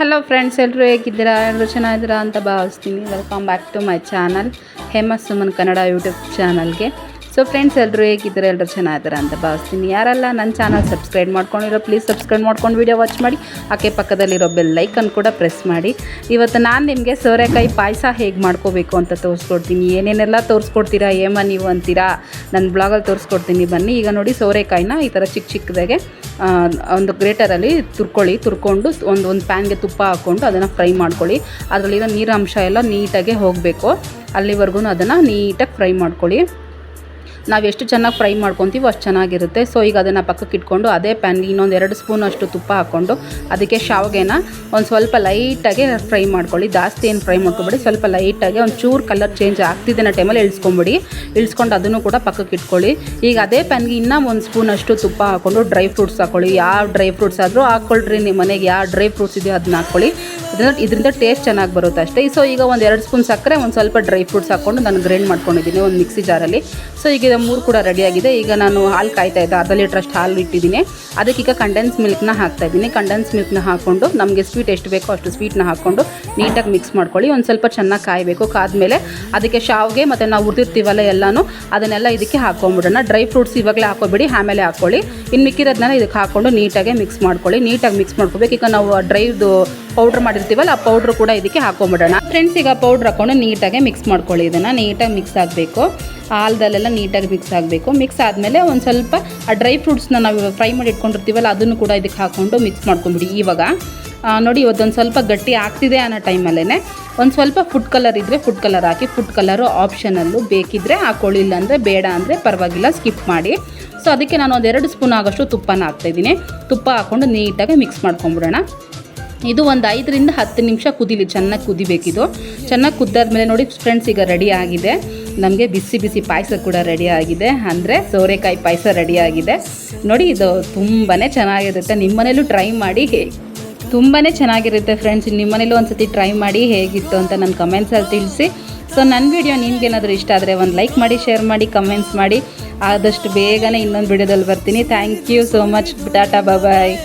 Hello friends, ಎಲ್ಲರೂ ಹೇಗಿದ್ದೀರಾ? ಎಲ್ಲರೂ ಚೆನ್ನಾಗಿದ್ದೀರಾ ಅಂತ ಭಾವಿಸ್ತೀನಿ. Welcome back to my channel ಹೇಮಸ್ ಸುಮನ್ ಕನ್ನಡ ಯೂಟ್ಯೂಬ್ ಚಾನಲ್ಗೆ. ಸೊ ಫ್ರೆಂಡ್ಸ್, ಎಲ್ಲರೂ ಹೇಗಿದ್ದಾರೆ? ಎಲ್ಲರೂ ಚೆನ್ನಾಗಿದ್ದಾರೆ ಅಂತ ಭಾವಿಸ್ತೀನಿ. ಯಾರೆಲ್ಲ ನನ್ನ ಚಾನಲ್ ಸಬ್ಸ್ಕ್ರೈಬ್ ಮಾಡ್ಕೊಂಡಿರೋ ಪ್ಲೀಸ್ ಸಬ್ಸ್ಕ್ರೈಬ್ ಮಾಡ್ಕೊಂಡು ವೀಡಿಯೋ ವಾಚ್ ಮಾಡಿ. ಹಾಗೆ ಪಕ್ಕದಲ್ಲಿರೋ ಬೆಲ್ ಐಕನ್ ಕೂಡ ಪ್ರೆಸ್ ಮಾಡಿ. ಇವತ್ತು ನಾನು ನಿಮಗೆ ಸೋರೆಕಾಯಿ ಪಾಯಸ ಹೇಗೆ ಮಾಡ್ಕೋಬೇಕು ಅಂತ ತೋರಿಸ್ಕೊಡ್ತೀನಿ. ಏನೇನೆಲ್ಲ ತೋರಿಸ್ಕೊಡ್ತೀರಾ ಏಮ ನೀವು ಅಂತೀರಾ? ನನ್ನ ಬ್ಲಾಗಲ್ಲಿ ತೋರಿಸ್ಕೊಡ್ತೀನಿ ಬನ್ನಿ. ಈಗ ನೋಡಿ, ಸೋರೆಕಾಯಿನ ಈ ಥರ ಚಿಕ್ಕ ಚಿಕ್ಕದಾಗೆ ಒಂದು ಗ್ರೇಟರಲ್ಲಿ ತುರ್ಕೊಂಡು ಒಂದು ಪ್ಯಾನ್ಗೆ ತುಪ್ಪ ಹಾಕ್ಕೊಂಡು ಅದನ್ನು ಫ್ರೈ ಮಾಡ್ಕೊಳ್ಳಿ. ಅದರಲ್ಲಿರೋ ನೀರಂಶ ಎಲ್ಲ ನೀಟಾಗಿ ಹೋಗಬೇಕು. ಅಲ್ಲಿವರೆಗೂ ಅದನ್ನು ನೀಟಾಗಿ ಫ್ರೈ ಮಾಡ್ಕೊಳ್ಳಿ. ನಾವು ಎಷ್ಟು ಚೆನ್ನಾಗಿ ಫ್ರೈ ಮಾಡ್ಕೊತೀವೋ ಅಷ್ಟು ಚೆನ್ನಾಗಿರುತ್ತೆ. ಸೊ ಈಗ ಅದನ್ನು ಪಕ್ಕಕ್ಕೆ ಇಟ್ಕೊಂಡು ಅದೇ ಪ್ಯಾನ್ಗೆ ಇನ್ನೊಂದು 2 ಸ್ಪೂನ್ ಅಷ್ಟು ತುಪ್ಪ ಹಾಕ್ಕೊಂಡು ಅದಕ್ಕೆ ಶಾವಿಗೆನ ಒಂದು ಸ್ವಲ್ಪ ಲೈಟಾಗಿ ಫ್ರೈ ಮಾಡ್ಕೊಳ್ಳಿ. ಜಾಸ್ತಿ ಏನು ಫ್ರೈ ಮಾಡ್ಕೊಬೇಡಿ, ಸ್ವಲ್ಪ ಲೈಟಾಗಿ ಒಂದು ಚೂರು ಕಲರ್ ಚೇಂಜ್ ಆಗ್ತಿದ್ದ ಟೈಮಲ್ಲಿ ಇಳಿಸ್ಕೊಂಡು ಅದನ್ನು ಕೂಡ ಪಕ್ಕಕ್ಕೆ ಇಟ್ಕೊಳ್ಳಿ. ಈಗ ಅದೇ ಪ್ಯಾನ್ಗೆ ಇನ್ನೂ 1 ಸ್ಪೂನ್ ಅಷ್ಟು ತುಪ್ಪ ಹಾಕ್ಕೊಂಡು ಡ್ರೈ ಫ್ರೂಟ್ಸ್ ಹಾಕ್ಕೊಳ್ಳಿ. ಯಾವ ಡ್ರೈ ಫ್ರೂಟ್ಸ್ ಆದರೂ ಹಾಕ್ಕೊಳ್ರಿ, ನಿಮ್ಮ ಮನೆಗೆ ಯಾವ ಡ್ರೈ ಫ್ರೂಟ್ಸ್ ಇದೆಯೋ ಅದನ್ನ ಹಾಕ್ಕೊಳ್ಳಿ. ಇದರಿಂದ ಟೇಸ್ಟ್ ಚೆನ್ನಾಗಿ ಬರುತ್ತೆ ಅಷ್ಟೇ. ಸೊ ಈಗ ಒಂದು 2 ಸ್ಪೂನ್ ಸಕ್ಕರೆ, ಒಂದು ಸ್ವಲ್ಪ ಡ್ರೈ ಫ್ರೂಟ್ಸ್ ಹಾಕ್ಕೊಂಡು ನಾನು ಗ್ರೈಂಡ್ ಮಾಡ್ಕೊಂಡಿದ್ದೀನಿ ಒಂದು ಮಿಕ್ಸಿ ಜಾರಲ್ಲಿ. ಸೊ ಈಗ 3 ಕೂಡ ರೆಡಿಯಾಗಿದೆ. ಈಗ ನಾನು ಹಾಲು ಕಾಯ್ತಾ ಇದ್ದೆ, ಅರ್ಧ ಲೀಟ್ರಷ್ಟು ಹಾಲು ಇಟ್ಟಿದ್ದೀನಿ. ಅದಕ್ಕೀಗ ಕಂಡೆನ್ಸ್ ಮಿಲ್ಕ್ನ ಹಾಕ್ತಾಯಿದ್ದೀನಿ. ಕಂಡೆನ್ಸ್ ಮಿಲ್ಕ್ನ ಹಾಕ್ಕೊಂಡು ನಮಗೆ ಸ್ವೀಟ್ ಎಷ್ಟು ಬೇಕೋ ಅಷ್ಟು ಸ್ವೀಟ್ನ ಹಾಕ್ಕೊಂಡು ನೀಟಾಗಿ ಮಿಕ್ಸ್ ಮಾಡ್ಕೊಳ್ಳಿ. ಒಂದು ಸ್ವಲ್ಪ ಚೆನ್ನಾಗಿ ಕಾಯಬೇಕು. ಕಾದ್ಮೇಲೆ ಅದಕ್ಕೆ ಶಾವಿಗೆ ಮತ್ತು ನಾವು ಹುರಿದಿರ್ತೀವಲ್ಲ ಎಲ್ಲನೂ ಅದನ್ನೆಲ್ಲ ಇದಕ್ಕೆ ಹಾಕ್ಕೊಂಬಿಡೋಣ. ಡ್ರೈ ಫ್ರೂಟ್ಸ್ ಇವಾಗಲೇ ಹಾಕೋಬೇಡಿ, ಆಮೇಲೆ ಹಾಕ್ಕೊಳ್ಳಿ. ಇನ್ನು ಮಿಕ್ಕಿರೋದನ್ನ ಇದಕ್ಕೆ ಹಾಕ್ಕೊಂಡು ನೀಟಾಗಿ ಮಿಕ್ಸ್ ಮಾಡ್ಕೊಳ್ಳಿ. ನೀಟಾಗಿ ಮಿಕ್ಸ್ ಮಾಡ್ಕೋಬೇಕು. ಈಗ ನಾವು ಡ್ರೈದು ಪೌಡ್ರ್ ಮಾಡಿರ್ತೀವಲ್ಲ ಆ ಪೌಡ್ರ್ ಕೂಡ ಇದಕ್ಕೆ ಹಾಕೊಂಬಿಡೋಣ. ಫ್ರೆಂಡ್ಸ್, ಈಗ ಪೌಡ್ರ್ ಹಾಕ್ಕೊಂಡು ನೀಟಾಗಿ ಮಿಕ್ಸ್ ಮಾಡ್ಕೊಳ್ಳಿ. ಇದನ್ನು ನೀಟಾಗಿ ಮಿಕ್ಸ್ ಆಗಬೇಕು. ಹಾಲದಲ್ಲೆಲ್ಲ ನೀಟಾಗಿ ಮಿಕ್ಸ್ ಆಗಬೇಕು. ಮಿಕ್ಸ್ ಆದಮೇಲೆ ಒಂದು ಸ್ವಲ್ಪ ಆ ಡ್ರೈ ಫ್ರೂಟ್ಸ್ನ ನಾವು ಫ್ರೈ ಮಾಡಿ ಇಟ್ಕೊಂಡಿರ್ತೀವಲ್ಲ ಅದನ್ನು ಕೂಡ ಇದಕ್ಕೆ ಹಾಕ್ಕೊಂಡು ಮಿಕ್ಸ್ ಮಾಡ್ಕೊಂಬಿಡಿ. ಇವಾಗ ನೋಡಿ, ಇವತ್ತೊಂದು ಸ್ವಲ್ಪ ಗಟ್ಟಿ ಆಗ್ತಿದೆ ಅನ್ನೋ ಟೈಮಲ್ಲೇ ಒಂದು ಸ್ವಲ್ಪ ಫುಡ್ ಕಲರ್ ಇದ್ದರೆ ಫುಡ್ ಕಲರ್ ಹಾಕಿ. ಫುಡ್ ಕಲರು ಆಪ್ಷನಲ್ಲು, ಬೇಕಿದ್ದರೆ ಹಾಕ್ಕೊಳ್ಳಿ, ಇಲ್ಲಾಂದರೆ ಬೇಡ ಅಂದರೆ ಪರವಾಗಿಲ್ಲ, ಸ್ಕಿಪ್ ಮಾಡಿ. ಸೊ ಅದಕ್ಕೆ ನಾನು ಒಂದು 2 ಸ್ಪೂನ್ ಆಗೋಷ್ಟು ತುಪ್ಪನ ಹಾಕ್ತಾಯಿದ್ದೀನಿ. ತುಪ್ಪ ಹಾಕ್ಕೊಂಡು ನೀಟಾಗಿ ಮಿಕ್ಸ್ ಮಾಡ್ಕೊಂಬಿಡೋಣ. ಇದು ಒಂದು 5 ರಿಂದ 10 ನಿಮಿಷ ಕುದೀಲಿ, ಚೆನ್ನಾಗಿ ಕುದಿಬೇಕಿದು. ಚೆನ್ನಾಗಿ ಕುದ್ದಾದ್ಮೇಲೆ ನೋಡಿ ಫ್ರೆಂಡ್ಸ್, ಈಗ ರೆಡಿ ಆಗಿದೆ. ನಮಗೆ ಬಿಸಿ ಬಿಸಿ ಪಾಯಸ ಕೂಡ ರೆಡಿ ಆಗಿದೆ, ಅಂದರೆ ಸೋರೆಕಾಯಿ ಪಾಯಸ ರೆಡಿ ಆಗಿದೆ. ನೋಡಿ, ಇದು ತುಂಬಾ ಚೆನ್ನಾಗಿರುತ್ತೆ. ನಿಮ್ಮ ಮನೇಲೂ ಟ್ರೈ ಮಾಡಿ, ತುಂಬಾ ಚೆನ್ನಾಗಿರುತ್ತೆ ಫ್ರೆಂಡ್ಸ್. ನಿಮ್ಮ ಮನೇಲೂ ಒಂದು ಸತಿ ಟ್ರೈ ಮಾಡಿ ಹೇಗಿತ್ತು ಅಂತ ನನ್ನ ಕಮೆಂಟ್ಸಲ್ಲಿ ತಿಳಿಸಿ. ಸೊ ನನ್ನ ವಿಡಿಯೋ ನಿಮ್ಗೇನಾದರೂ ಇಷ್ಟ ಆದರೆ ಒಂದು ಲೈಕ್ ಮಾಡಿ, ಶೇರ್ ಮಾಡಿ, ಕಮೆಂಟ್ಸ್ ಮಾಡಿ. ಆದಷ್ಟು ಬೇಗನೆ ಇನ್ನೊಂದು ವಿಡಿಯೋದಲ್ಲಿ ಬರ್ತೀನಿ. Thank you so much. Tata, bye.